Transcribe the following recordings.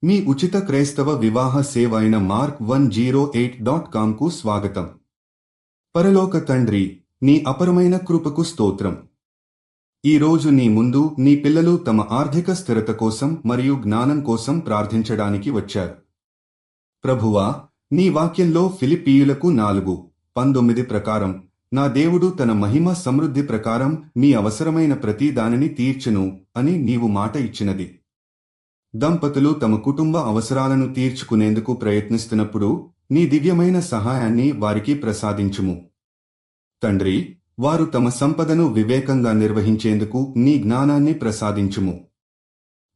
మీ ఉచిత క్రైస్తవ వివాహ సేవ అయిన mark108.comకు స్వాగతం. పరలోక తండ్రి, నీ అపరమైన కృపకు స్తోత్రం. ఈ రోజు నీ ముందు నీ పిల్లలు తమ ఆర్థిక స్థిరత కోసం మరియు జ్ఞానం కోసం ప్రార్థించడానికి వచ్చారు. ప్రభువా, నీ వాక్యంలో ఫిలిప్పీయులకు 4:19 ప్రకారం, నా దేవుడు తన మహిమ సమృద్ధి ప్రకారం మీ అవసరమైన ప్రతి దానిని తీర్చును అని నీవు మాట ఇచ్చినది. దంపతులు తమ కుటుంబ అవసరాలను తీర్చుకునేందుకు ప్రయత్నిస్తున్నప్పుడు నీ దివ్యమైన సహాయాన్ని వారికి ప్రసాదించుము. తండ్రి, వారు తమ సంపదను వివేకంగా నిర్వహించేందుకు నీ జ్ఞానాన్ని ప్రసాదించుము.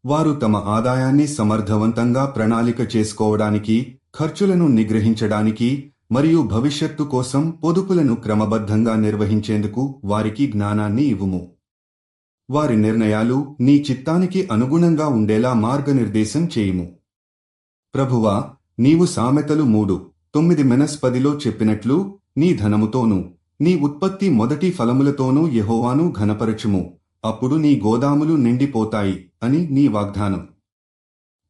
వారు తమ ఆదాయాన్ని సమర్థవంతంగా ప్రణాళిక చేసుకోవడానికి, ఖర్చులను నిగ్రహించడానికి మరియు భవిష్యత్తు కోసం పొదుపులను క్రమబద్ధంగా నిర్వహించేందుకు వారికి జ్ఞానాన్ని ఇవ్వుము. వారి నిర్ణయాలు నీ చిత్తానికి అనుగుణంగా ఉండేలా మార్గనిర్దేశం చేయుము. ప్రభువా, నీవు సామెతలు 3:9-10లో చెప్పినట్లు, నీ ధనముతోనూ నీ ఉత్పత్తి మొదటి ఫలములతోనూ యెహోవాను ఘనపరచుము, అప్పుడు నీ గోదాములు నిండిపోతాయి అని నీ వాగ్దానం.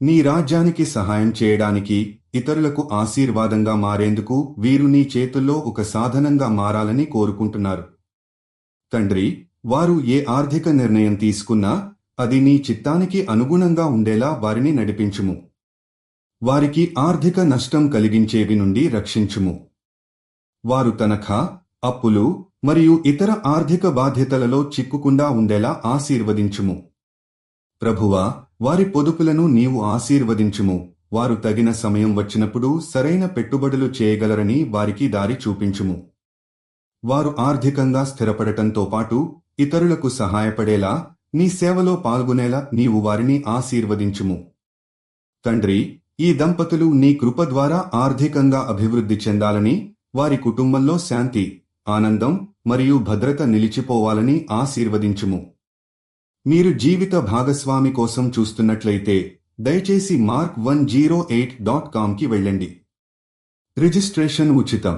నీ రాజ్యానికి సహాయం చేయడానికి, ఇతరులకు ఆశీర్వాదంగా మారేందుకు వీరు నీ చేతుల్లో ఒక సాధనంగా మారాలని కోరుకుంటున్నారు. తండ్రి, వారు ఏ ఆర్థిక నిర్ణయం తీసుకున్నా అది నీ చిత్తానికి అనుగుణంగా ఉండేలా వారిని నడిపించుము. వారికి ఆర్థిక నష్టం కలిగించేవి నుండి రక్షించుము. వారు తనఖా, అప్పులు మరియు ఇతర ఆర్థిక బాధ్యతలలో చిక్కుకుండా ఉండేలా ఆశీర్వదించుము. ప్రభువా, వారి పొదుపులను నీవు ఆశీర్వదించుము. వారు తగిన సమయం వచ్చినప్పుడు సరైన పెట్టుబడులు చేయగలరని వారికి దారి చూపించుము. వారు ఆర్థికంగా స్థిరపడటంతో పాటు ఇతరులకు సహాయపడేలా, నీ సేవలో పాల్గొనేలా నీవు వారిని ఆశీర్వదించుము. తండ్రి, ఈ దంపతులు నీ కృప ద్వారా ఆర్థికంగా అభివృద్ధి చెందాలని, వారి కుటుంబంలో శాంతి, ఆనందం మరియు భద్రత నిలిచిపోవాలని ఆశీర్వదించుము. మీరు జీవిత భాగస్వామి కోసం చూస్తున్నట్లయితే దయచేసి mark108.comకి వెళ్ళండి. రిజిస్ట్రేషన్ ఉచితం.